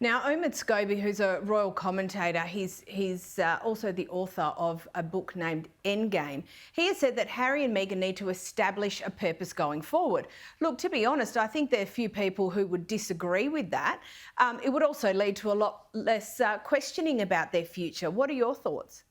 Now, Omid Scobie, who's a royal commentator, he's also the author of a book named Endgame. He has said that Harry and Meghan need to establish a purpose going forward. Look, to be honest, I think there are few people who would disagree with that. It would also lead to a lot less questioning about their future. What are your thoughts?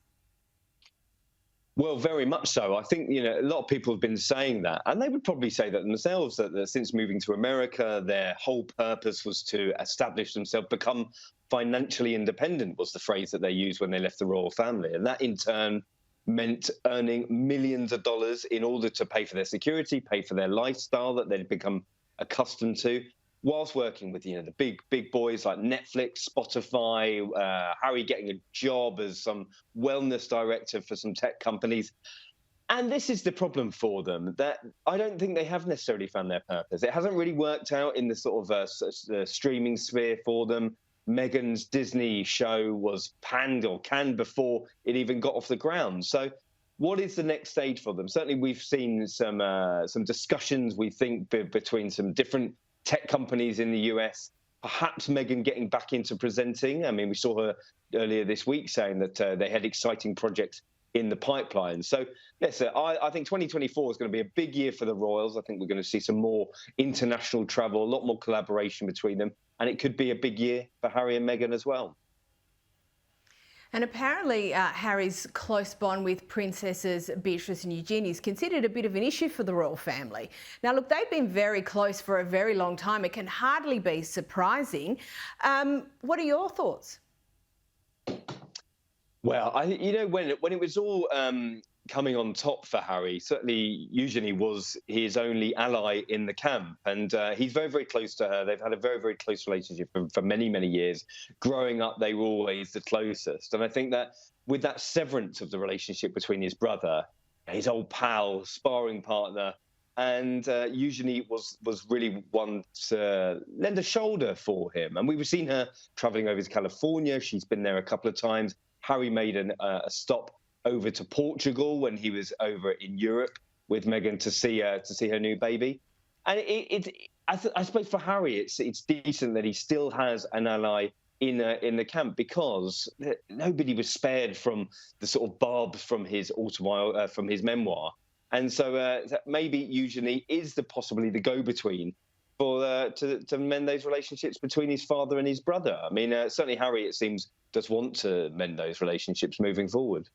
Well, very much so. I think, a lot of people have been saying that, and they would probably say that themselves, that since moving to America, their whole purpose was to establish themselves, become financially independent, was the phrase that they used when they left the royal family. And that in turn meant earning millions of dollars in order to pay for their security, pay for their lifestyle that they'd become accustomed to, whilst working with, the big boys like Netflix, Spotify, Harry getting a job as some wellness director for some tech companies. And this is the problem for them, that I don't think they have necessarily found their purpose. It hasn't really worked out in the sort of streaming sphere for them. Meghan's Disney show was panned or canned before it even got off the ground. So what is the next stage for them? Certainly we've seen some discussions, we think, between some different tech companies in the US, perhaps Meghan getting back into presenting. I mean, we saw her earlier this week saying that they had exciting projects in the pipeline. So, yes, I think 2024 is going to be a big year for the royals. I think we're going to see some more international travel, a lot more collaboration between them, and it could be a big year for Harry and Meghan as well. And apparently Harry's close bond with Princesses Beatrice and Eugen is considered a bit of an issue for the royal family. Now, look, they've been very close for a very long time. It can hardly be surprising. What are your thoughts? Well, when it was all coming on top for Harry, certainly Eugen was his only ally in the camp, and he's very, very close to her. They've had a very, very close relationship for many, many years. Growing up, they were always the closest, and I think that with that severance of the relationship between his brother, his old pal, sparring partner, and Eugen was really one to lend a shoulder for him. And we've seen her traveling over to California. She's been there a couple of times. Harry made a stop over to Portugal when he was over in Europe with Meghan to see her new baby. And I suppose for Harry, it's decent that he still has an ally in the camp, because nobody was spared from the sort of barbs from his from his memoir. And so maybe Eugen is possibly the go-between for to mend those relationships between his father and his brother. I mean, certainly Harry, it seems, does want to mend those relationships moving forward.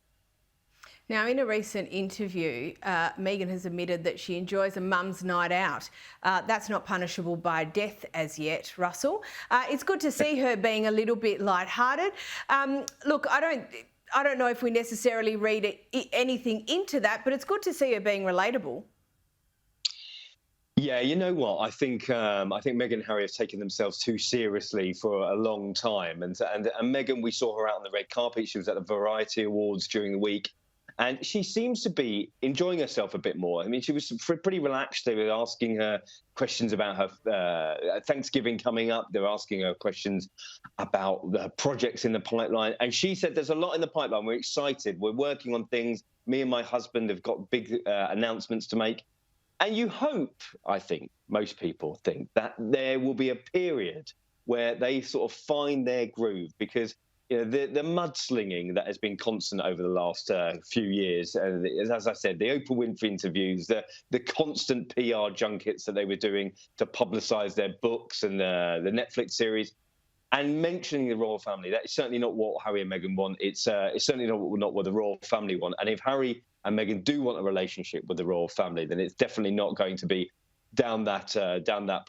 Now, in a recent interview, Meghan has admitted that she enjoys a mum's night out. That's not punishable by death as yet, Russell. It's good to see her being a little bit lighthearted. Look, I don't know if we necessarily read anything into that, but it's good to see her being relatable. Yeah, you know what? I think Meghan and Harry have taken themselves too seriously for a long time, and Meghan, we saw her out on the red carpet. She was at the Variety Awards during the week, and she seems to be enjoying herself a bit more. I mean, she was pretty relaxed. They were asking her questions about her Thanksgiving coming up. They were asking her questions about the projects in the pipeline, and she said, "There's a lot in the pipeline. We're excited. We're working on things. Me and my husband have got big announcements to make." And you hope, I think, most people think, that there will be a period where they sort of find their groove, because the mudslinging that has been constant over the last few years, as I said, the Oprah Winfrey interviews, the constant PR junkets that they were doing to publicise their books and the Netflix series, and mentioning the royal family, that is certainly not what Harry and Meghan want. It's certainly not what the royal family want. And if Harry and Meghan do want a relationship with the royal family, then it's definitely not going to be down that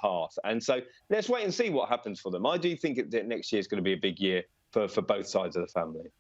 path. And so let's wait and see what happens for them. I do think that next year is going to be a big year for both sides of the family.